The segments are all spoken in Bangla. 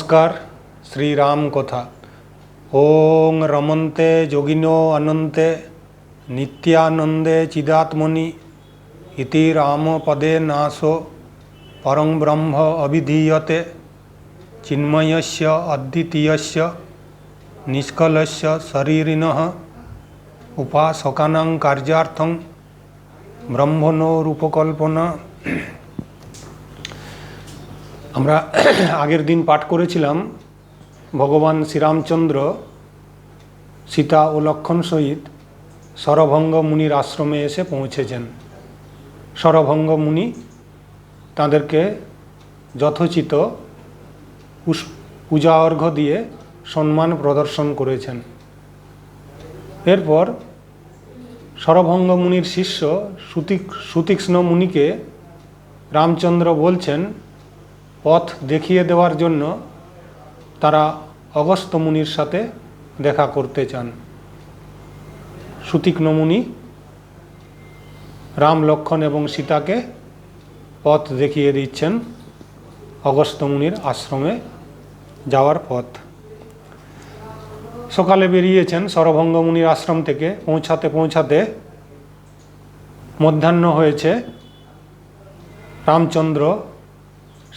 नमस्कार। श्री राम कथा। ओं रमन्ते योगिनो अनन्ते नित्यानंदे चिदात्मनि इति रामपदे नासो परं ब्रह्म अभिधीयते चिन्मयस्य अद्वितीयस्य निष्कलस्य शरीरिणः उपासकानां कार्यार्थं ब्रह्मणो रूपकल्पना। আমরা আগের দিন পাঠ করেছিলাম ভগবান শ্রীরামচন্দ্র সীতা ও লক্ষণ সহিত শরভঙ্গ মুনির আশ্রমে এসে পৌঁছেছেন। শরভঙ্গ মুনি তাদেরকে যথোচিত পূজা অর্ঘ্য দিয়ে সম্মান প্রদর্শন করেছেন। এরপর শরভঙ্গ মুনির শিষ্য সুতীক্ষ্ণ মুনিকে রামচন্দ্র বলছেন পথ দেখিয়ে দেওয়ার জন্য তারা অগস্ত্য মুনির সাথে দেখা করতে চান। সুতীক্ষ্ণ মুনি রাম, লক্ষণ এবং সীতাকে পথ দেখিয়ে দিচ্ছেন অগস্ত্য মুনির আশ্রমে যাওয়ার পথ। সকালে বেরিয়েছেন শরভঙ্গ মুনির আশ্রম থেকে। পৌঁছাতে মধ্যাহ্ন হয়েছে। রামচন্দ্র,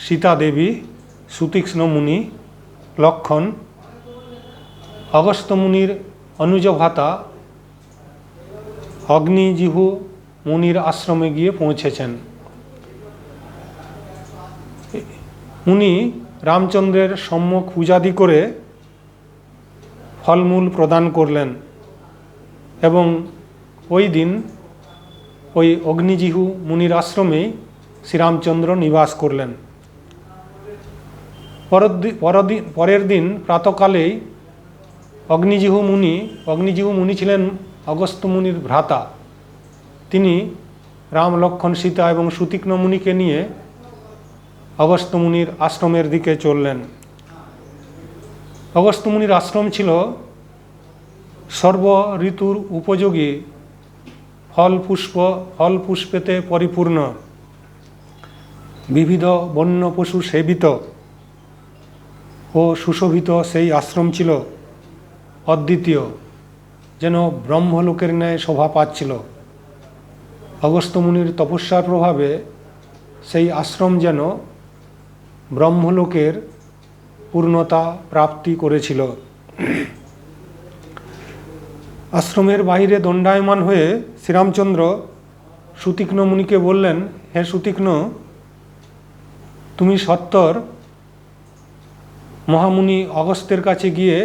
সীতা দেবী, সুতীক্ষ্ণ মুনি, লক্ষণ অগস্ত্য মুনির অনুজ ভ্রাতা অগ্নিজিহু মুনির আশ্রমে গিয়ে পৌঁছেছেন। মুনি রামচন্দ্রের সম্মুখ পূজাদি করে ফলমূল প্রদান করলেন এবং ওই দিন ওই অগ্নিজিহু মুনির আশ্রমেই শ্রীরামচন্দ্র নিবাস করলেন। পরের দিন প্রাতকালেই অগ্নিজিহু মুনি ছিলেন অগস্ত্য মুনির ভ্রাতা। তিনি রাম, লক্ষণ, সীতা এবং সুতীক্ষ্ণ মুনিকে নিয়ে অগস্ত্য মুনির আশ্রমের দিকে চললেন। অগস্ত্য মুনির আশ্রম ছিল সর্ব ঋতুর উপযোগী, ফল পুষ্পেতে পরিপূর্ণ, বিবিধ বন্য পশু সেবিত ও সুশোভিত সেই আশ্রম ছিল অদ্বিতীয়, যেন ব্রহ্মলোকের ন্যায় শোভা পাচ্ছিল। অগস্ত্য মুনির তপস্যার প্রভাবে সেই আশ্রম যেন ব্রহ্মলোকের পূর্ণতা প্রাপ্তি করেছিল। আশ্রমের বাইরে দণ্ডায়মান হয়ে শ্রীরামচন্দ্র সুতীক্ষ্ণ মুনিকে বললেন, হে সুতীক্ষ্ণ, তুমি সত্বর মহামুনি অগস্ত্যের কাছে গিয়ে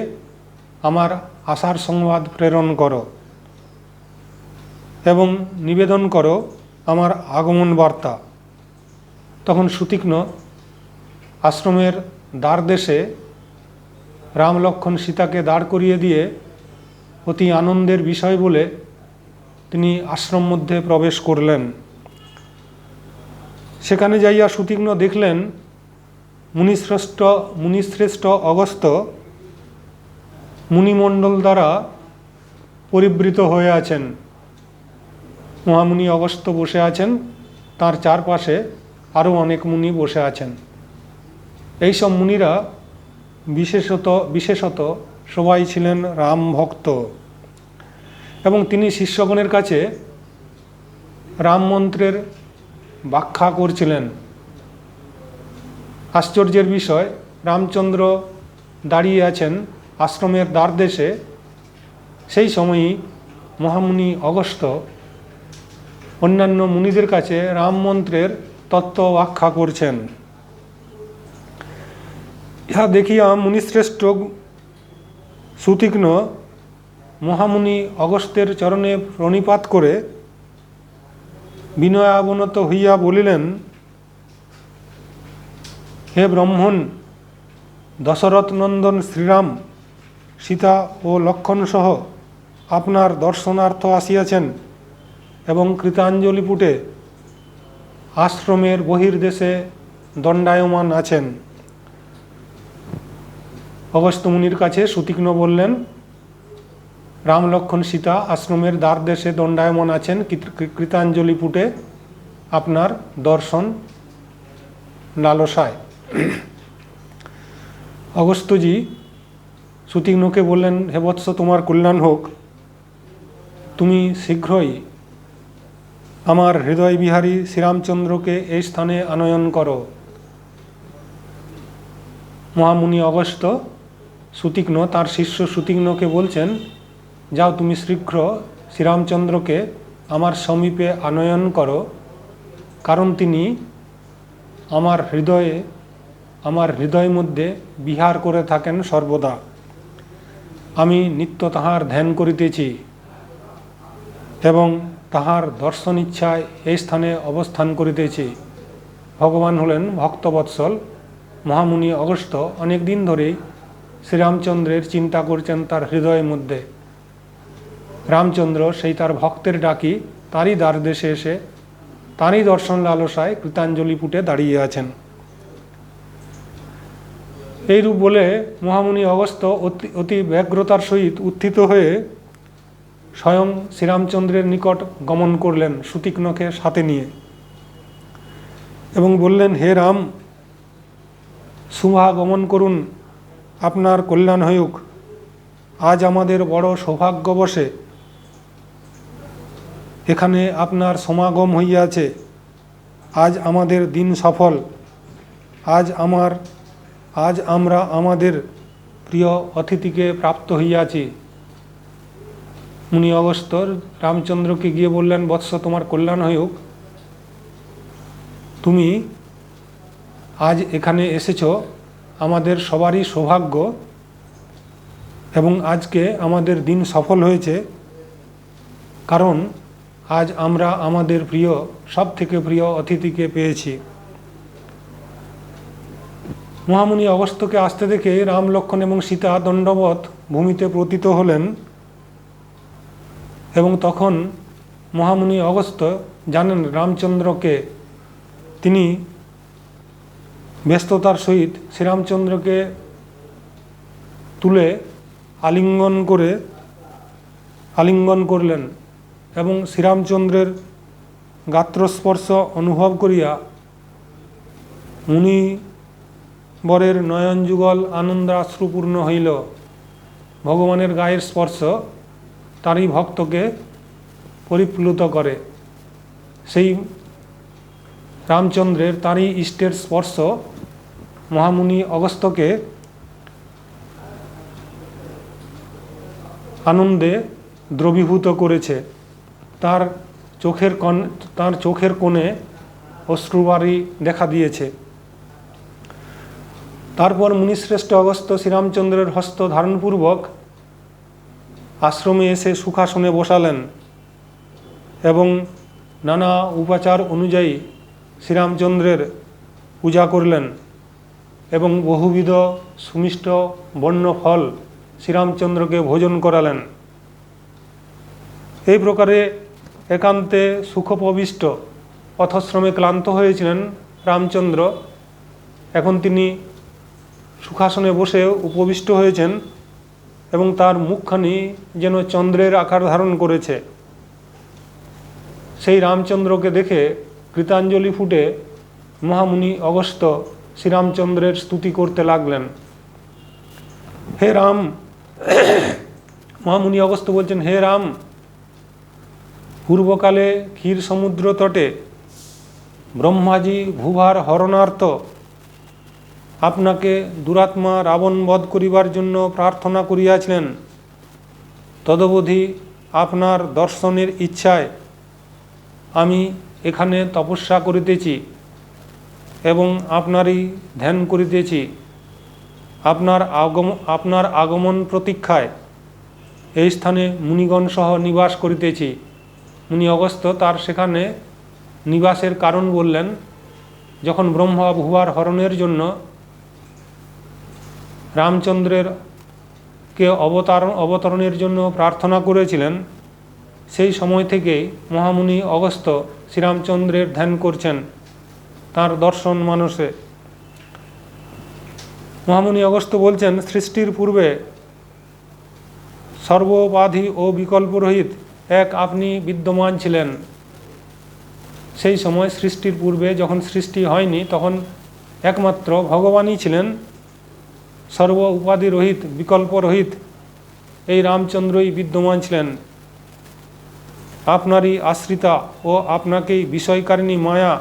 আমার আশার সংবাদ প্রেরণ করো এবং নিবেদন করো আমার আগমন বার্তা। তখন সুতীক্ষ্ণ আশ্রমের দ্বারদেশে রাম, লক্ষণ, সীতাকে দাঁড় করিয়ে দিয়ে অতি আনন্দের বিষয় বলে তিনি আশ্রম মধ্যে প্রবেশ করলেন। সেখানে যাইয়া সুতীক্ষ্ণ দেখলেন মুনিশ্রেষ্ঠ অগস্ত্য মুনিমণ্ডল দ্বারা পরিবৃত হয়ে আছেন। মহামুনি অগস্ত্য বসে আছেন, তার চারপাশে আরও অনেক মুনি বসে আছেন। এইসব মুনিরা বিশেষত সবাই ছিলেন রাম ভক্ত এবং তিনি শিষ্যগণের কাছে রাম মন্ত্রের ব্যাখ্যা করছিলেন। আশ্চর্যের বিষয়, রামচন্দ্র দাঁড়িয়ে আছেন আশ্রমের দ্বারদেশে, সেই সময়ই মহামুনি অগস্ত্য অন্যান্য মুনিদের কাছে রাম মন্ত্রের তত্ত্ব ব্যাখ্যা করছেন। ইহা দেখিয়া মুনিশ্রেষ্ঠ সুতীক্ষ্ণ মহামুনি অগস্ত্যের চরণে প্রণিপাত করে বিনয়াবনত হইয়া বলিলেন, হে ব্রহ্মণ, দশরথ নন্দন শ্রীরাম, সীতা ও লক্ষণ সহ আপনার দর্শনার্থ আসিয়াছেন এবং কৃতাঞ্জলিপুটে আশ্রমের বহির্দেশে দণ্ডায়মান আছেন। অগস্ত্য মুনির কাছে সুতীক্ষ্ণ বললেন, রাম, লক্ষণ, সীতা আশ্রমের দ্বারদেশে দণ্ডায়মান আছেন, কৃতাঞ্জলিপুটে আপনার দর্শন লালসায়। অগস্ত্যজি সুতীক্ষ্ণকে বললেন, হে বৎস, তোমার কল্যাণ হোক, তুমি শীঘ্রই আমার হৃদয় বিহারী শ্রীরামচন্দ্রকে এই স্থানে আনয়ন করো। মহামুনি অগস্ত্য সুতীক্ষ্ণ তার শিষ্য সুতীক্ষ্ণকে বলছেন, যাও তুমি শীঘ্র শ্রীরামচন্দ্রকে আমার সমীপে আনয়ন করো, কারণ তিনি আমার হৃদয় মধ্যে বিহার করে থাকেন সর্বদা। আমি নিত্য তাহার ধ্যান করিতেছি এবং তাহার দর্শন ইচ্ছায় এই স্থানে অবস্থান করিতেছি। ভগবান হলেন ভক্তবৎসল। মহামুনি অগস্ত্য অনেক দিন ধরেই শ্রীরামচন্দ্রের চিন্তা করছেন তার হৃদয়ের মধ্যে। রামচন্দ্র সেই তার ভক্তের ডাকি তারই দ্বার দেশে এসে তারই দর্শন লালসায় কৃতাঞ্জলি পুটে দাঁড়িয়ে আছেন। এইরূপ বলে মহামুনি অগস্ত্য অতি ব্যগ্রতার সহিত উত্থিত হয়ে স্বয়ং শ্রীরামচন্দ্রের নিকট গমন করলেন সুতীক্ষ্ণকে সাথে নিয়ে এবং বললেন, হে রাম, শুভা গমন করুন, আপনার কল্যাণ হউক। আজ আমাদের বড় সৌভাগ্যবশে এখানে আপনার সমাগম হইয়াছে। আজ আমাদের দিন সফল। আজ আমরা আমাদের প্রিয় অতিথিকে প্রাপ্ত হইয়াছি। মুনি অগস্ত্য রামচন্দ্রকে গিয়ে বললেন, বৎস, তোমার কল্যাণ হউক, তুমি আজ এখানে এসেছ, আমাদের সবারই সৌভাগ্য এবং আজকে আমাদের দিন সফল হয়েছে, কারণ আজ আমরা আমাদের সব থেকে প্রিয় অতিথিকে পেয়েছি। মহামুনি অগস্ত্যকে আসতে দেখে রাম, লক্ষ্মণ এবং সীতা দণ্ডবৎ ভূমিতে পতিত হলেন এবং তখন মহামুনি অগস্ত্য জানেন রামচন্দ্রকে। তিনি ব্যস্ততার সহিত শ্রীরামচন্দ্রকে তুলে আলিঙ্গন করলেন এবং শ্রীরামচন্দ্রের গাত্রস্পর্শ অনুভব করিয়া মুনিবরের নয়নযুগল আনন্দাশ্রুপূর্ণ হইল। ভগবানের গায়ের স্পর্শ তারই ভক্তকে পরিপ্লুত করে। সেই রামচন্দ্রের তারই ইষ্টের স্পর্শ মহামুনি অগস্ত্যকে আনন্দে দ্রবীভূত করেছে। তার চোখের কোণে অশ্রুবারি দেখা দিয়েছে। তারপর মুনিশ্রেষ্ঠ অগস্ত্য শ্রীরামচন্দ্রের হস্ত ধারণপূর্বক আশ্রমে এসে সুখাসনে বসালেন এবং নানা উপাচার অনুযায়ী শ্রীরামচন্দ্রের পূজা করলেন এবং বহুবিধ সুমিষ্ট বন্য ফল শ্রীরামচন্দ্রকে ভোজন করালেন। এই প্রকারে একান্তে সুখোপবিষ্ট পথশ্রমে ক্লান্ত হয়েছিলেন রামচন্দ্র। এখন তিনি সুখাসনে বসে উপবিষ্ট হয়েছেন এবং তার মুখখানি যেন চন্দ্রের আকার ধারণ করেছে। সেই রামচন্দ্রকে দেখে কৃতাঞ্জলি ফুটে মহামুনি অগস্ত্য শ্রীরামচন্দ্রের স্তুতি করতে লাগলেন। হে রাম, মহামুনি অগস্ত্য বলছেন, হে রাম, পূর্বকালে ক্ষীর সমুদ্র তটে ব্রহ্মাজি ভূভার হরণার্থ আপনাকে দুরাত্মা রাবণ বধ করিবার জন্য প্রার্থনা করিয়াছিলেন। তদবধি আপনার দর্শনের ইচ্ছায় আমি এখানে তপস্যা করিতেছি এবং আপনারই ধ্যান করিতেছি। আপনার আগমন প্রতীক্ষায় এই স্থানে মুনিগণ সহ নিবাস করিতেছি। মুনি অগস্ত্য তার সেখানে নিবাসের কারণ বললেন। যখন ব্রহ্মা ভুবার হরণের জন্য রামচন্দ্রেরকে অবতরণের জন্য প্রার্থনা করেছিলেন, সেই সময় থেকেই মহামুনি অগস্ত্য শ্রীরামচন্দ্রের ধ্যান করছেন তার দর্শন মানসে। মহামুনি অগস্ত্য বলছেন, সৃষ্টির পূর্বে সর্বোপাধি ও বিকল্পরহিত এক আপনি বিদ্যমান ছিলেন। সেই সময় সৃষ্টির পূর্বে যখন সৃষ্টি হয়নি তখন একমাত্র ভগবানই ছিলেন। সর্ব উপাধি রহিত, বিকল্প রহিত এই রামচন্দ্রই বিদ্যমান ছিলেন। আপনারই আশ্রিতা ও আপনাকেই বিষয়কারিণী মায়া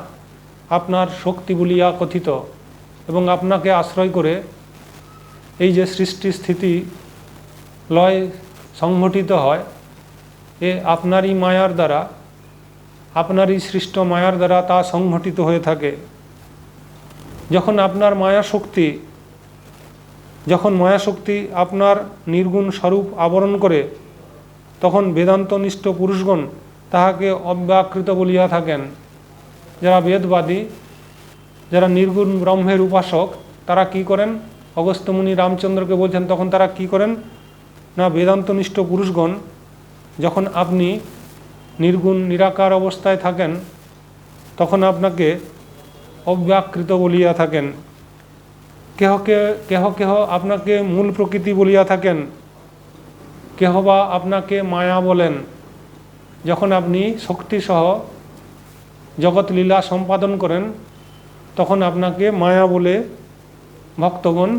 আপনার শক্তি বলিয়া কথিত, এবং আপনাকে আশ্রয় করে এই যে সৃষ্টি স্থিতি লয় সংঘটিত হয়, এ আপনারই মায়ার দ্বারা, আপনারই সৃষ্ট মায়ার দ্বারা তা সংঘটিত হয়ে থাকে। যখন আপনার মায়াশক্তি আপনার নির্গুণ স্বরূপ আবরণ করে, তখন বেদান্তনিষ্ঠ পুরুষগণ তাহাকে অব্যাকৃত বলিয়া থাকেন। যারা বেদবাদী, যারা নির্গুণ ব্রহ্মের উপাসক, তারা কি করেন? অগস্ত্যমুনি রামচন্দ্রকে বলছেন, তখন তারা কি করেন না, বেদান্তনিষ্ঠ পুরুষগণ যখন আপনি নির্গুণ নিরাকার অবস্থায় থাকেন, তখন আপনাকে অব্যাকৃত বলিয়া থাকেন। কেহ কেহ আপনাকে মূল প্রকৃতি বলিয়া থাকেন, কেহ বা আপনাকে মায়া বলেন। যখন আপনি শক্তিসহ জগৎ লীলা সম্পাদন করেন, তখন আপনাকে মায়া বলে ভক্তগণ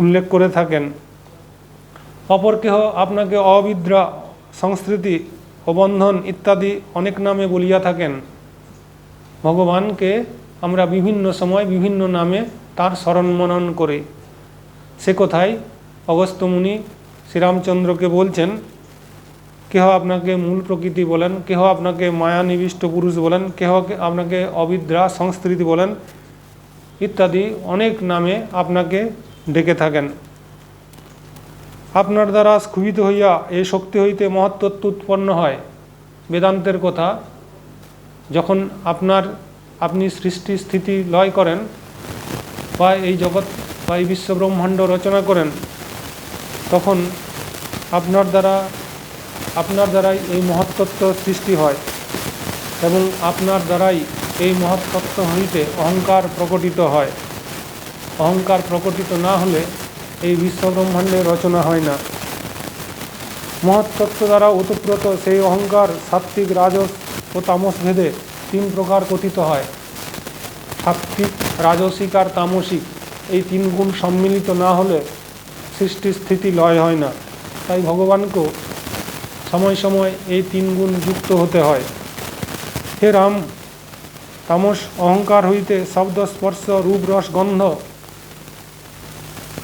উল্লেখ করে থাকেন। অপর কেহ আপনাকে অবিদ্যা, সংস্কৃতি, অবন্ধন ইত্যাদি অনেক নামে বলিয়া থাকেন। ভগবানকে আমরা বিভিন্ন সময় বিভিন্ন নামে তার স্মরণ মনন করি। সে কথায় অগস্ত্যমুনি শ্রীরামচন্দ্রকে বলছেন, কেহ আপনাকে মূল প্রকৃতি বলেন, কেহ আপনাকে মায়া নিবিষ্ট পুরুষ বলেন, কেহ আপনাকে অবিদ্যা, সংস্কৃতি বলেন ইত্যাদি অনেক নামে আপনাকে ডেকে থাকেন। আপনার দ্বারা স্খুবিত হইয়া এই শক্তি হইতে মহত্তত্ব উৎপন্ন হয়। বেদান্তের কথা, যখন আপনি সৃষ্টি স্থিতি লয় করেন বা এই জগৎ বা এই বিশ্বব্রহ্মাণ্ড রচনা করেন, তখন আপনার দ্বারাই এই মহত্তত্ব সৃষ্টি হয়, এবং আপনার দ্বারাই এই মহত্তত্ব হইতে অহংকার প্রকটিত হয়। অহংকার প্রকটিত না হলে এই বিশ্বব্রহ্মাণ্ডের রচনা হয় না। মহত্তত্ব দ্বারা ওতপ্রোত সেই অহংকার সাত্ত্বিক, রাজস ও তামস ভেদে 3 প্রকার কথিত হয়। সাত্ত্বিক, রাজসিক আর তামসিক, এই 3 গুণ সম্মিলিত না হলে সৃষ্টি স্থিতি লয় হয় না। তাই ভগবানকেও সময় সময় এই 3 গুণ যুক্ত হতে হয়। হে রাম, তামস অহংকার হইতে শব্দ, স্পর্শ, রূপ, রস, গন্ধ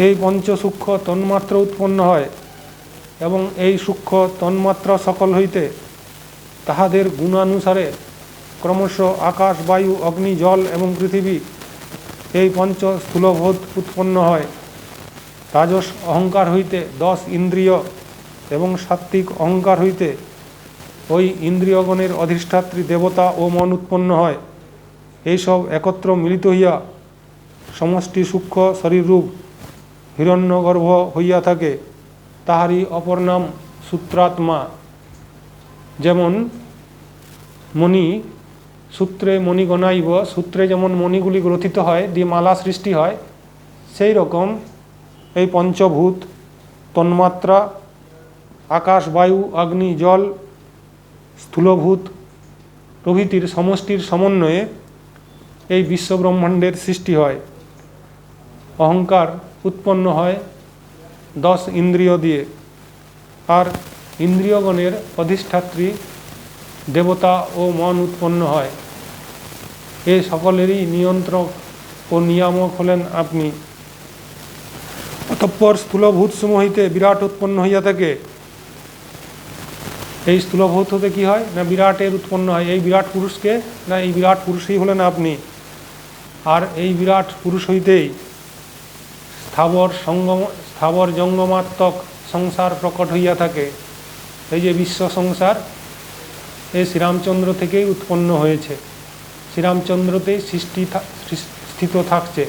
এই পঞ্চসূক্ষ্ম তন্মাত্র উৎপন্ন হয়, এবং এই সূক্ষ্ম তন্মাত্রা সকল হইতে তাহাদের গুণানুসারে ক্রমশ আকাশ, বায়ু, অগ্নি, জল এবং পৃথিবী এই পঞ্চ স্থূলবোধ উৎপন্ন হয়। রাজস অহংকার হইতে 10 ইন্দ্রিয় এবং সাত্ত্বিক অহংকার হইতে ওই ইন্দ্রিয়গণের অধিষ্ঠাত্রী দেবতা ও মন উৎপন্ন হয়। এইসব একত্র মিলিত হইয়া সমষ্টি সূক্ষ্ম শরীররূপ হিরণ্যগর্ভ হইয়া থাকে। তাহারই অপর নাম সূত্রাত্মা। যেমন মণি সূত্রে মণিগণাইব, সূত্রে যেমন মণিগুলি গ্রথিত হয়, দিয়ে মালা সৃষ্টি হয়, সেই রকম এই পঞ্চভূত, তন্মাত্রা, আকাশ, বায়ু, অগ্নি, জল, স্থূলভূত প্রভৃতির সমষ্টির সমন্বয়ে এই বিশ্বব্রহ্মাণ্ডের সৃষ্টি হয়। অহংকার উৎপন্ন হয় 10 ইন্দ্রিয় দিয়ে, আর ইন্দ্রিয়গণের অধিষ্ঠাত্রী দেবতা ও মন উৎপন্ন হয়। এ সকলেরই নিয়ন্ত্রক ও নিয়ামক হলেন আপনি। অতঃপর স্থূলভূত সমূহ হইতে বিরাট উৎপন্ন হইয়া থাকে। এই স্থূলভূত হতে কী হয় না, বিরাটের উৎপন্ন হয়। এই বিরাট পুরুষকে না, এই বিরাট পুরুষই হলেন আপনি। আর এই বিরাট পুরুষ হইতেই স্থাবর জঙ্গমাত্মক সংসার প্রকট হইয়া থাকে। এই যে বিশ্ব সংসার, এই শ্রীরামচন্দ্র থেকেই উৎপন্ন হয়েছে, শ্রীরামচন্দ্রতেই স্থিত থাকছে,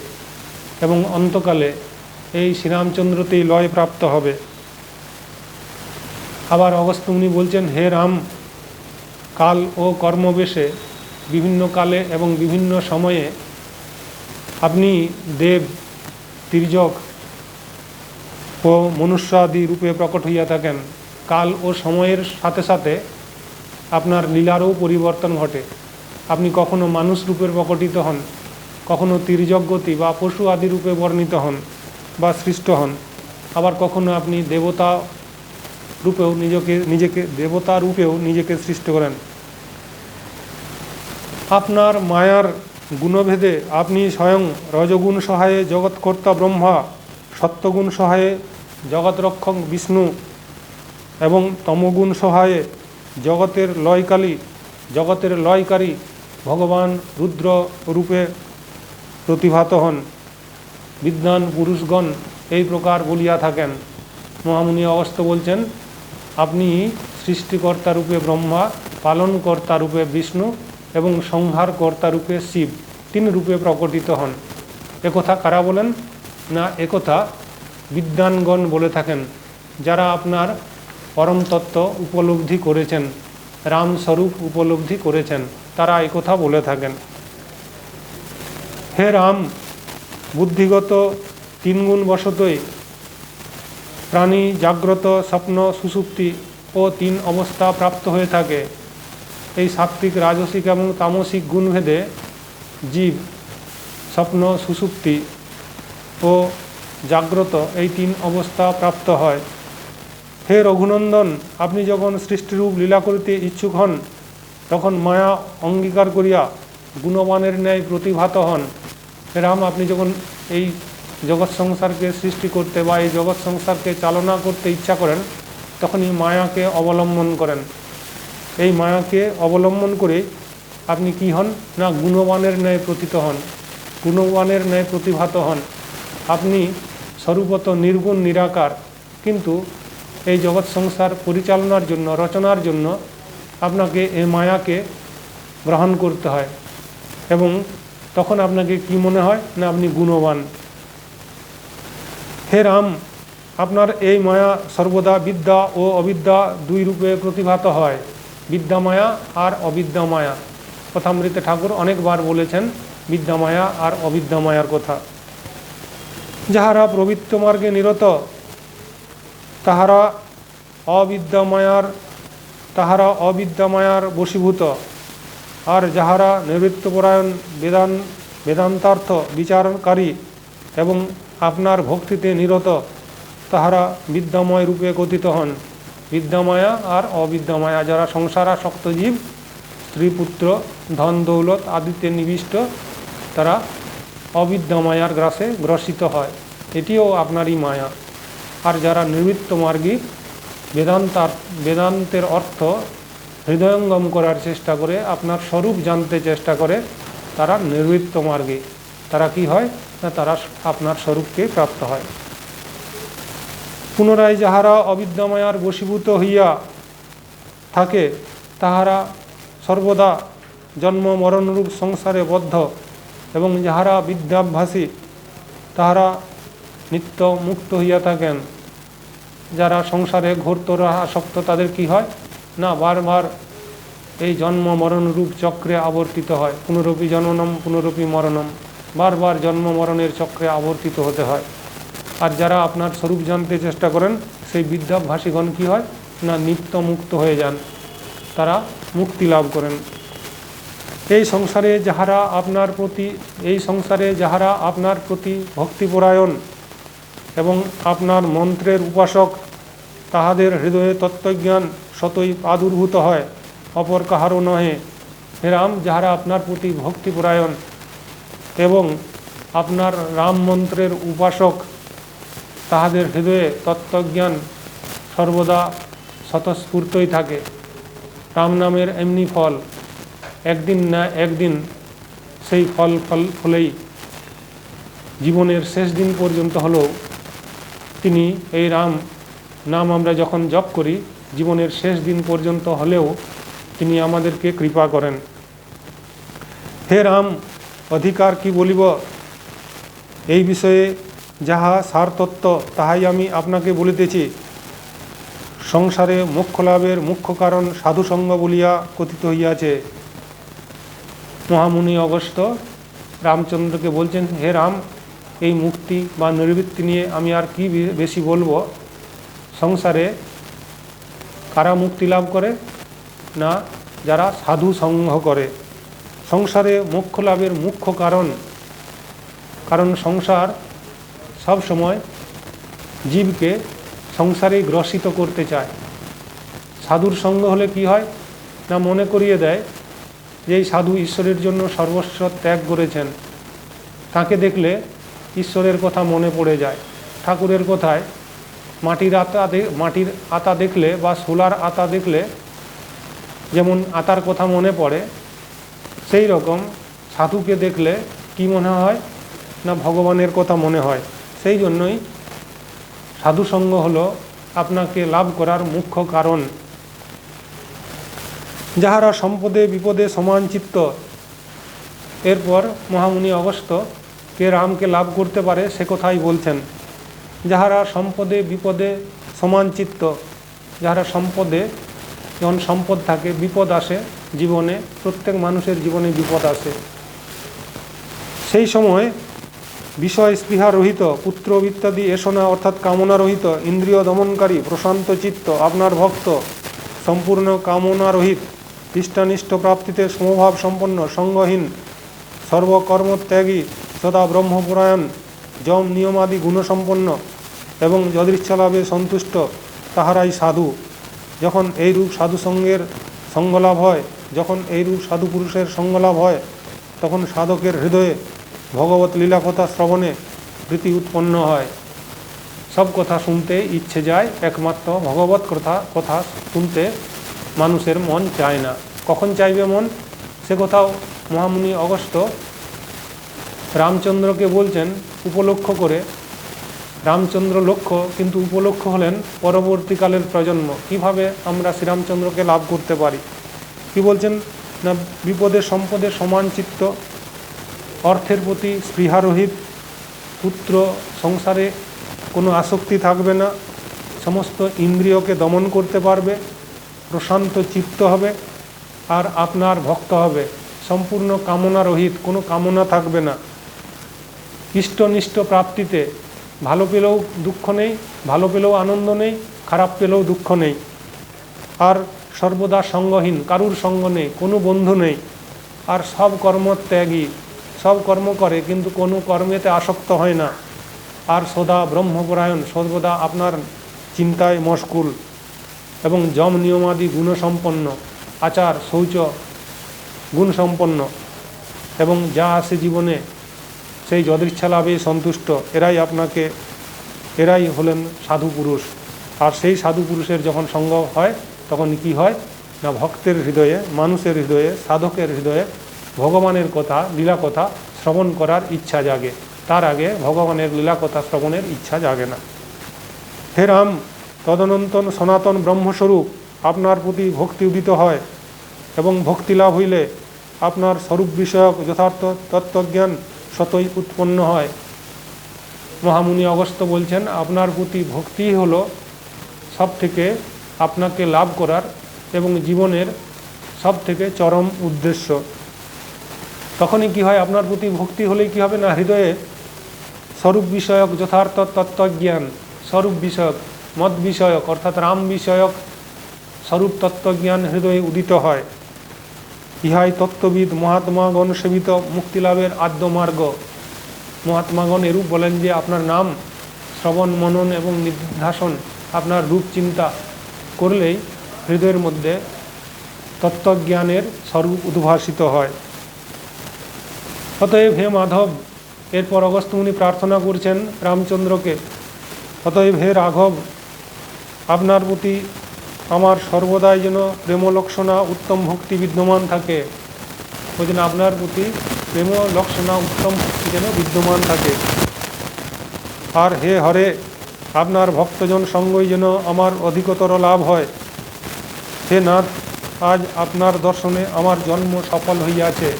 এবং অন্তকালে এই শ্রীরামচন্দ্রতেই লয় প্রাপ্ত হবে। আবার অগস্ত্যমুনি বলছেন, হে রাম, কাল ও কর্মবেশে বিভিন্ন কালে এবং বিভিন্ন সময়ে আপনি দেব, তির্যক ও মনুষ্যাদি রূপে প্রকট হইয়া থাকেন। কাল ও সময়ের সাথে সাথে আপনার লীলারও পরিবর্তন ঘটে। আপনি কখনো মানুষ রূপের প্রকটিত হন, কখনো তির্যক বা পশু আদি রূপে বর্ণিত হন বা সৃষ্ট হন, আবার কখনো আপনি দেবতা রূপেও নিজেকে সৃষ্টি করেন। আপনার মায়ার গুণভেদে আপনি স্বয়ং রজগুণ সহায়ে জগৎকর্তা ব্রহ্মা, সত্যগুণ সহায়ে জগৎরক্ষক বিষ্ণু এবং তমগুণ সহায়ে জগতের লয়কারী ভগবান রুদ্র রূপে প্রতিভাত হন। বিদ্বান পুরুষগণ এই প্রকার বলিয়া থাকেন। মহামুনি অগস্ত্য বলছেন, আপনি সৃষ্টিকর্তা রূপে ব্রহ্মা, পালনকর্তা রূপে বিষ্ণু এবং সংহারকর্তা রূপে শিব, 3 রূপে প্রকটিত হন। একথা কারা বলেন? না, একথা বিদ্বানগণ বলে থাকেন, যারা আপনার পরম তত্ত্ব উপলব্ধি করেছেন, রামস্বরূপ উপলব্ধি করেছেন, তারা একথা বলে থাকেন। হে রাম, বুদ্ধিগত 3 গুণ বশতই প্রাণী জাগ্রত, স্বপ্ন, সুষুপ্তি ও 3 অবস্থা প্রাপ্ত হয়ে থাকে। এই সাত্ত্বিক, রাজসিক এবং তামসিক গুণভেদে জীব স্বপ্ন, সুষুপ্তি ও জাগ্রত এই 3 অবস্থা প্রাপ্ত হয়। হে রঘুনন্দন, আপনি যখন সৃষ্টিরূপ লীলা করিতে ইচ্ছুক হন, তখন মায়া অঙ্গীকার করিয়া গুণবানের ন্যায় প্রতিভাত হন। হে রাম, আপনি যখন এই জগৎ সংসারকে সৃষ্টি করতে বা এই জগৎ সংসারকে চালনা করতে ইচ্ছা করেন, তখনই মায়াকে অবলম্বন করেন। এই মায়াকে অবলম্বন করে আপনি কি হন? না, গুণবানের ন্যায় প্রতীত হন, গুণবানের ন্যায় প্রতিভাত হন। আপনি স্বরূপত নির্গুণ, নিরাকার, কিন্তু এই জগৎ সংসার পরিচালনার জন্য, রচনার জন্য আপনাকে এই মায়াকে গ্রহণ করতে হয়, এবং তখন আপনাকে কি মনে হয়? না, আপনি গুণবান। হে রাম, আপনার এই মায়া সর্বদা বিদ্যা ও অবিদ্যা 2 রূপে প্রতিভাত হয়। বিদ্যা মায়া আর অবিদ্যা মায়া। কথামৃতে ঠাকুর অনেকবার বলেছেন বিদ্যা মায়া আর অবিদ্যা মায়ার কথা। যাহারা প্রবৃত্ত মার্গে নিরত, তাহারা অবিদ্যা মায়ার বশীভূত, আর যাহারা নিবৃত্তপরায়ণ, বেদান্তার্থ বিচারকারী এবং আপনার ভক্তিতে নিরত, তাহারা বিদ্যাময় রূপে কথিত হন। বিদ্যামায়া আর অবিদ্যামায়া, যারা সংসারাসক্ত জীব, স্ত্রী, পুত্র, ধন দৌলত আদিতে নিবিষ্ট, তারা অবিদ্যামায়ার গ্রাসে গ্রসিত হয়। এটিও আপনারই মায়া। আর যারা নিবৃত্ত মার্গী, বেদান্তের অর্থ হৃদয়ঙ্গম করার চেষ্টা করে, আপনার স্বরূপ জানতে চেষ্টা করে, তারা নিবৃত্ত মার্গী। তারা কি হয়? না, তারা আপনার স্বরূপকে প্রাপ্ত হয়। পুনরায় যাহারা অবিদ্যামায়ার বশীভূত হইয়া থাকে, তাহারা সর্বদা জন্ম মরণরূপ সংসারে বদ্ধ, এবং যাহারা বিদ্যাভ্যাসী, তাহারা নিত্য মুক্ত হইয়া থাকেন। যারা সংসারে ঘোরতর আসক্ত, তাদের কি হয়? না, বারবার এই জন্ম মরণ রূপ চক্রে আবর্তিত হয়। পুনরপি জননম পুনরপি মরণম, বারবার জন্ম মরণের চক্রে আবর্তিত হতে হয়। আর যারা আপনার স্বরূপ জানতে চেষ্টা করেন, সেই বিদ্যাভ্যাসীগণ কি হয়? না, নিত্য মুক্ত হয়ে যান, তারা মুক্তি লাভ করেন। এই সংসারে যাহারা আপনার প্রতি ভক্তিপরায়ণ এবং আপনার মন্ত্রের উপাসক, তাহাদের হৃদয়ে তত্ত্বজ্ঞান স্বতই প্রাদুর্ভূত হয়, অপর কাহারও নহে। হে রাম, যাহারা আপনার প্রতি ভক্তিপরায়ণ এবং আপনার রাম মন্ত্রের উপাসক, তাহাদের হৃদয়ে তত্ত্বজ্ঞান সর্বদা স্বতঃস্ফূর্তই থাকে। রাম নামের এমনি ফল, একদিন না একদিন সেই ফলেই জীবনের শেষ দিন পর্যন্ত হলেও তিনি, এই রাম নাম আমরা যখন জপ করি, জীবনের শেষ দিন পর্যন্ত হলেও তিনি আমাদেরকে কৃপা করেন। হে রাম, অধিকার কি বলিব? এই বিষয়ে যাহা সারতত্ত্ব, তাহাই আমি আপনাকে বলিতেছি। সংসারে মোক্ষ লাভের মুখ্য কারণ সাধুসঙ্গ বলিয়া কথিত হইয়াছে। মহামুনি অগস্ত্য রামচন্দ্রকে বলছেন, হে রাম, এই মুক্তি বা নিবৃত্তি নিয়ে আমি আর কি বেশি বলবো। সংসারে কারা মুক্তি লাভ করে? না, যারা সাধু সঙ্গ করে। সংসারে মোক্ষ লাভের মুখ্য কারণ কারণ সংসার সব সময় জীবকে সংসারে গ্রসিত করতে চায়। সাধুর সঙ্গ হলে কি হয় না, মনে করিয়ে দেয় যে এই সাধু ঈশ্বরের জন্য সর্বস্ব ত্যাগ করেছেন। তাকে দেখলে ঈশ্বরের কথা মনে পড়ে যায়। ঠাকুরের কথায় মাটির আতা দেখলে বা সোলার আতা দেখলে যেমন আতার কথা মনে পড়ে, সেই রকম সাধুকে দেখলে কি মনে হয় না, ভগবানের কথা মনে হয়। সেই জন্যই সাধুসঙ্গ হলো আপনাকে লাভ করার মুখ্য কারণ। যাহারা সম্পদে বিপদে সমান চিত্ত, এরপর মহামুনি অগস্ত্য কে রামকে লাভ করতে পারে সে কথাই বলছেন। যাহারা সম্পদে বিপদে সমান চিত্ত, যাহারা সম্পদে, যখন সম্পদ থাকে বিপদ আসে জীবনে, প্রত্যেক মানুষের জীবনে বিপদ আসে, সেই সময় বিষয় স্পৃহা রহিত, পুত্র ইত্যাদি এসনা অর্থাৎ কামনা রহিত, ইন্দ্রিয় দমনকারী, প্রশান্ত চিত্ত আপনার ভক্ত, সম্পূর্ণ কামনা রহিত, ইষ্টানিষ্ট প্রাপ্তিতে সমভাব সম্পন্ন, সঙ্গহীন, সর্বকর্মত্যাগী, সদা ব্রহ্মপরায়ণ, যম নিয়মাদি গুণসম্পন্ন এবং যদৃচ্ছালাভে সন্তুষ্ট, তাহারাই সাধু। যখন এইরূপ সাধুসঙ্গের সঙ্গলাভ হয়, যখন এইরূপ সাধু পুরুষের সঙ্গলাভ হয়, তখন সাধকের হৃদয়ে ভগবত লীলাকথা শ্রবণে প্রীতি উৎপন্ন হয়। সব কথা শুনতে ইচ্ছে যায়, একমাত্র ভগবত কথা শুনতে মানুষের মন চায় না। কখন চাইবে মন, সে কথাও মহামুনি অগস্ত্য রামচন্দ্রকে বলছেন উপলক্ষ করে। রামচন্দ্র লক্ষ্য, কিন্তু উপলক্ষ হলেন পরবর্তীকালের প্রজন্ম। কিভাবে আমরা শ্রীরামচন্দ্রকে লাভ করতে পারি, কি বলছেন না, বিপদে সম্পদে সমান চিত্ত, অর্থের প্রতি স্পৃহারহিত, পুত্র সংসারে কোনো আসক্তি থাকবে না, সমস্ত ইন্দ্রিয়কে দমন করতে পারবে, প্রশান্ত চিত্ত হবে, আর আপনার ভক্ত হবে, সম্পূর্ণ কামনা রহিত, কোনো কামনা থাকবে না, ইষ্টনিষ্ট প্রাপ্তিতে, ভালো পেলেও দুঃখ নেই, ভালো পেলেও আনন্দ নেই, খারাপ পেলেও দুঃখ নেই, আর সর্বদা সঙ্গহীন, কারুর সঙ্গ নেই, কোনো বন্ধু নেই, আর সব কর্মত্যাগী, সব কর্ম করে কিন্তু কোনো কর্মেতে আসক্ত হয় না, আর সদা ব্রহ্মপরায়ণ, সর্বদা আপনার চিন্তায় মশগুল, এবং যম নিয়মাদি গুণসম্পন্ন, আচার শৌচ গুণসম্পন্ন, এবং যা আসে জীবনে সেই যদৃচ্ছা লাভে সন্তুষ্ট, এরাই হলেন সাধু পুরুষ। আর সেই সাধু পুরুষের যখন সঙ্গ হয় তখন কি হয় না, ভক্তের হৃদয়ে, মানুষের হৃদয়ে, সাধকের হৃদয়ে ভগবানের কথা, লীলা কথা শ্রবণ করার ইচ্ছা জাগে। তার আগে ভগবানের লীলা কথা শ্রবণের ইচ্ছা জাগে না। হে রাম, তদনন্তন সনাতন ব্রহ্মস্বরূপ আপনার প্রতি ভক্তি উদিত হয়, এবং ভক্তি লাভ হইলে আপনার স্বরূপ বিষয়ক যথার্থ তত্ত্বজ্ঞান সতই উৎপন্ন হয়। মহামুনি অগস্ত্য বলছেন আপনার প্রতি ভক্তি হলো সব থেকে আপনাকে লাভ করার এবং জীবনের সব থেকে চরম উদ্দেশ্য। তখনই কি হয়, আপনার প্রতি ভক্তি হলেই কি হবে না, হৃদয়ে স্বরূপ বিষয়ক যথার্থ তত্ত্বজ্ঞান, স্বরূপ বিষয়ক, মত বিষয়ক অর্থাৎ রাম বিষয়ক স্বরূপ তত্ত্বজ্ঞান হৃদয়ে উদিত হয়। ইহাই তত্ত্ববিদ মহাত্মাগণ সেবিত মুক্তিলাভের আদ্য মার্গ। মহাত্মাগণ এরূপ বলেন যে আপনার নাম শ্রবণ মনন এবং নিধ্যাসন, আপনার রূপ চিন্তা করলেই হৃদয়ের মধ্যে তত্ত্বজ্ঞানের স্বরূপ উদ্ভাসিত হয়। অতএব হে মাধব, এরপর অগস্ত্যমুনি প্রার্থনা করছেন রামচন্দ্রকে, অতএব হে রাঘব, আপনার প্রতি আমার সর্বদাই যেন প্রেমলক্ষণা উত্তম ভক্তি বিদ্যমান থাকে। ওই জন্য আপনার প্রতি প্রেম লক্ষণা উত্তম ভক্তি যেন বিদ্যমান থাকে। আর হে হরে, আপনার ভক্তজন সঙ্গই যেন আমার অধিকতর লাভ হয়। হে নাথ, আজ আপনার দর্শনে আমার জন্ম সফল হইয়াছে।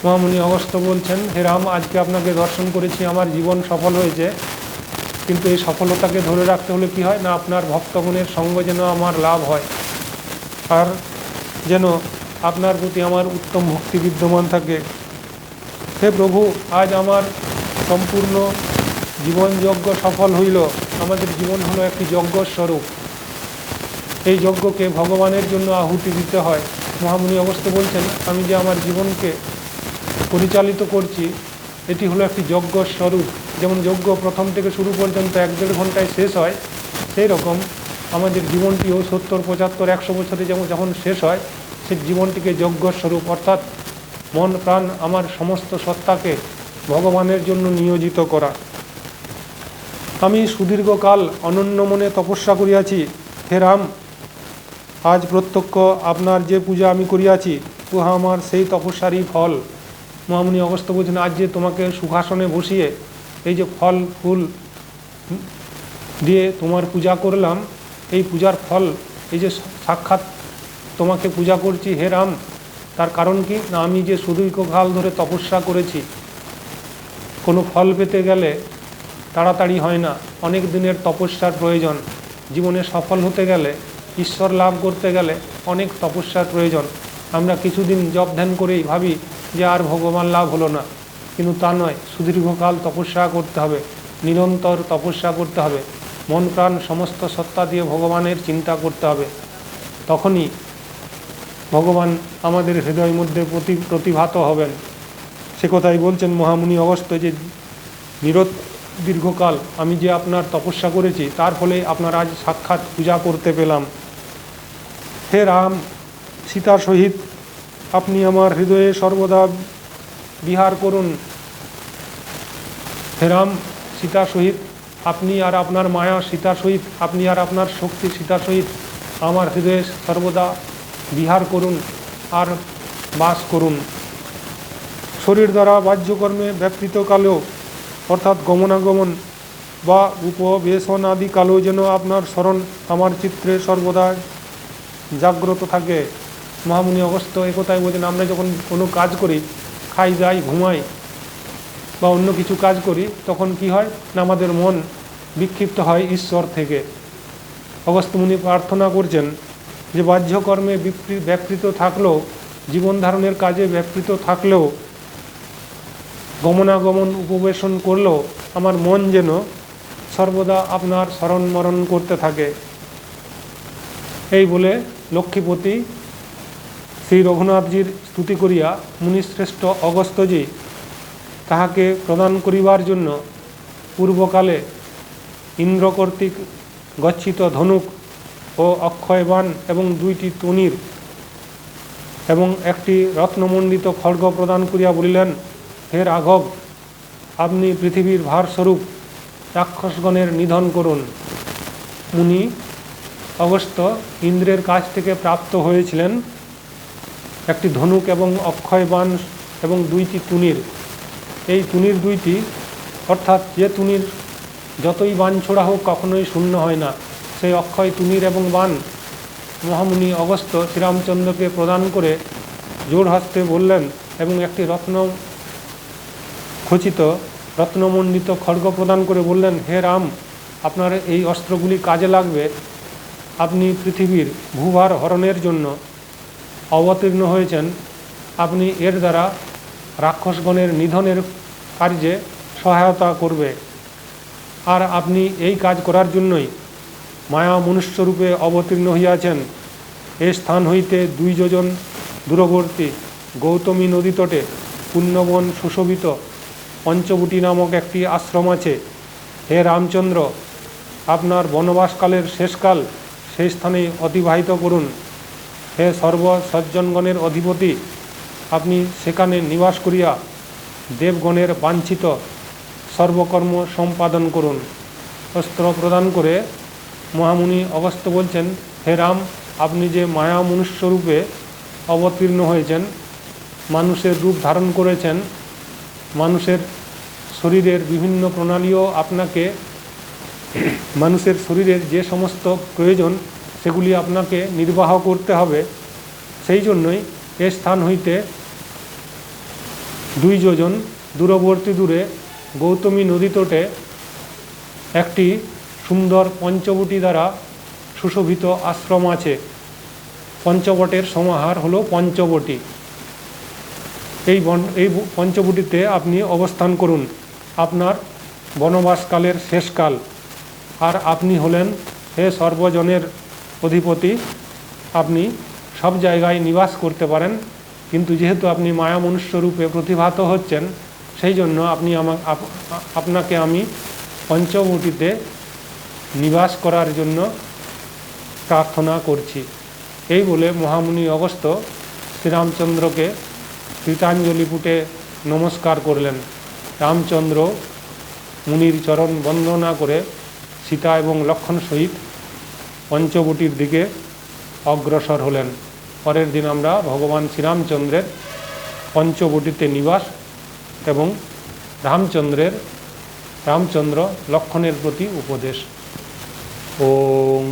মহামুনি অগস্ত্য বলছেন, হে রাম, আজকে আপনাকে দর্শন করেছি, আমার জীবন সফল হয়েছে, কিন্তু এই সফলতাকে ধরে রাখতে হলে কি হয় না, আপনার ভক্তগণের সঙ্গ যেন আমার লাভ হয়, আর যেন আপনার প্রতি আমার উত্তম ভক্তি বিদ্যমান থাকে। হে প্রভু, আজ আমার সম্পূর্ণ জীবনযজ্ঞ সফল হইল। আমাদের জীবন হলো একটি যজ্ঞ স্বরূপ। এই যজ্ঞকে ভগবানের জন্য আহুতি দিতে হয়। মহামুনি অগস্ত্য বলছেন, আমি যে আমার জীবনকে পরিচালিত করছি এটি হলো একটি যজ্ঞ স্বরূপ। যেমন যজ্ঞ প্রথম থেকে শুরু পর্যন্ত 1-1.5 ঘন্টায় শেষ হয়, সেই রকম আমাদের জীবনটিও 70, 75, 100 বছরে যখন শেষ হয়, সেই জীবনটিকে যজ্ঞ স্বরূপ, অর্থাৎ মন প্রাণ আমার সমস্ত সত্তাকে ভগবানের জন্য নিয়োজিত করা। আমি সুদীর্ঘকাল অনন্য মনে তপস্যা করিয়াছি, হে রাম, আজ প্রত্যক্ষ আপনার যে পূজা আমি করিয়াছি, উহা আমার সেই তপস্যারই ফল। মহামুনি অগস্ত্য বলছেন, আজ যে তোমাকে সুখাসনে বসিয়ে এই যে ফল ফুল দিয়ে তোমার পূজা করলাম, এই পূজার ফল, এই যে সাক্ষাৎ তোমাকে পূজা করছি হে রাম, তার কারণ কি না, আমি যে সুদীর্ঘকাল ধরে তপস্যা করেছি। কোনো ফল পেতে গেলে তাড়াতাড়ি হয় না, অনেক দিনের তপস্যার প্রয়োজন। জীবনে সফল হতে গেলে, ঈশ্বর লাভ করতে গেলে অনেক তপস্যার প্রয়োজন। আমরা কিছুদিন জপ ধ্যান করেই ভাবি যে আর ভগবান লাভ হলো না, কিন্তু তা নয়। সুদীর্ঘকাল তপস্যা করতে হবে, নিরন্তর তপস্যা করতে হবে, মন প্রাণ সমস্ত সত্তা দিয়ে ভগবানের চিন্তা করতে হবে। তখনই ভগবান আমাদের হৃদয়ের মধ্যে প্রতিভাত হবেন। সে কথাই বলছেন মহামুনি অগস্ত্য যে দীর্ঘকাল আমি যে আপনার তপস্যা করেছি, তার ফলে আপনার আজ সাক্ষাৎ পূজা করতে পেলাম। হে রাম, সীতার সহিত আপনি আমার হৃদয়ে সর্বদা বিহার করুন। হে রাম, সীতার সহিত আপনি আর আপনার মায়া সীতার সহিত, আপনি আর আপনার শক্তি সীতার সহিত আমার হৃদয়ে সর্বদা বিহার করুন আর বাস করুন। শরীর দ্বারা বাহ্যকর্মে ব্যাপৃতকালেও, অর্থাৎ গমনাগমন বা উপবেশন আদি কালেও যেন আপনার স্মরণ আমার চিত্রে সর্বদা জাগ্রত থাকে। মহামুনি অগস্ত্য একথাই বলছেন, আমরা যখন কোনো কাজ করি, খাই যাই ঘুমাই বা অন্য কিছু কাজ করি, তখন কি হয় না, আমাদের মন বিক্ষিপ্ত হয় ঈশ্বর থেকে। অগস্ত্য মুনি প্রার্থনা করছেন যে বাহ্যকর্মে ব্যাপৃত থাকলেও, জীবন ধারণের কাজে ব্যাপৃত থাকলেও, গমনাগমন উপবেশন করলেও আমার মন যেন সর্বদা আপনার স্মরণ মরণ করতে থাকে। এই বলে লক্ষ্মীপতি শ্রী রঘুনাথজির স্তুতি করিয়া মুনিশ্রেষ্ঠ অগস্ত্যজি তাহাকে প্রদান করিবার জন্য পূর্বকালে ইন্দ্র কর্তৃক গচ্ছিত ধনুক ও অক্ষয়বাণ এবং 2টি তনির এবং একটি রত্নমণ্ডিত খড়গ প্রদান করিয়া বলিলেন, হে রাঘব, আপনি পৃথিবীর ভারস্বরূপ রাক্ষসগণের নিধন করুন। মুনি অগস্ত্য ইন্দ্রের কাছ থেকে প্রাপ্ত হয়েছিলেন একটি ধনুক এবং অক্ষয় বাণ এবং 2টি তুনির। এই তুনির 2টি, অর্থাৎ যে তুনির যতই বাণ ছোড়া হোক কখনোই শূন্য হয় না, সেই অক্ষয় তুনির এবং বাণ মহামুনি অগস্ত্য শ্রীরামচন্দ্রকে প্রদান করে জোর হস্তে বললেন এবং একটি রত্ন খচিত রত্নমণ্ডিত খড়গ প্রদান করে বললেন, হে রাম, আপনার এই অস্ত্রগুলি কাজে লাগবে। আপনি পৃথিবীর ভূভার হরণের জন্য অবতীর্ণ হয়েছেন, আপনি এর দ্বারা রাক্ষসগণের নিধনের কার্যে সহায়তা করবে। আর আপনি এই কাজ করার জন্যই মায়া মনুষ্যরূপে অবতীর্ণ হইয়াছেন। এ স্থান হইতে 2 যোজন দূরবর্তী গৌতমী নদী তটে পুণ্যবন সুশোভিত পঞ্চবটী নামক একটি আশ্রম আছে। হে রামচন্দ্র, আপনার বনবাসকালের শেষকাল সেই স্থানে অতিবাহিত করুন। হে সর্বসজ্জনগণের অধিপতি, আপনি সেখানে নিবাস করিয়া দেবগণের বাঞ্ছিত সর্বকর্ম সম্পাদন করুন। অস্ত্র প্রদান করে মহামুনি অগস্ত্য বলছেন, হে রাম, আপনি যে মায়া মনুষ্যরূপে অবতীর্ণ হয়েছেন, মানুষের রূপ ধারণ করেছেন, মানুষের শরীরের বিভিন্ন প্রণালীও আপনাকে, মানুষের শরীরের যে সমস্ত প্রয়োজন সেগুলি আপনাকে নির্বাহ করতে হবে। সেই জন্যই এ স্থান হইতে 2 যোজন দূরবর্তী দূরে গৌতমী নদী তটে একটি সুন্দর পঞ্চবটী দ্বারা সুশোভিত আশ্রম আছে। পঞ্চবটের সমাহার হলো পঞ্চবটী। এই পঞ্চবটিতে আপনি অবস্থান করুন আপনার বনবাসকালের শেষকাল। আর আপনি হলেন হে সর্বজনের অধিপতি, আপনি সব জায়গায় নিবাস করতে পারেন, কিন্তু যেহেতু আপনি মায়া মনুষ্যরূপে প্রতিভাত হচ্ছেন, সেই জন্য আপনাকে আমি পঞ্চবটিতে নিবাস করার জন্য প্রার্থনা করছি। এই বলে মহামুনি অগস্ত্য শ্রীরামচন্দ্রকে কৃতাঞ্জলি পুটে নমস্কার করলেন। রামচন্দ্র মুনির চরণ বন্দনা করে সীতা এবং লক্ষ্মণ সহিত পঞ্চবটির দিকে অগ্রসর হলেন। পরের দিন আমরা ভগবান শ্রীরামচন্দ্রের পঞ্চবটিতে নিবাস এবং রামচন্দ্র লক্ষ্মণের প্রতি উপদেশ। ওং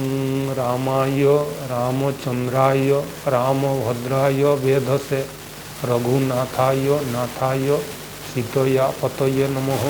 রামায় রামচন্দ্রায় রামভদ্রায় বেধসে রঘুনাথায় নাথায় সীতয়া পতয়ে নমঃ।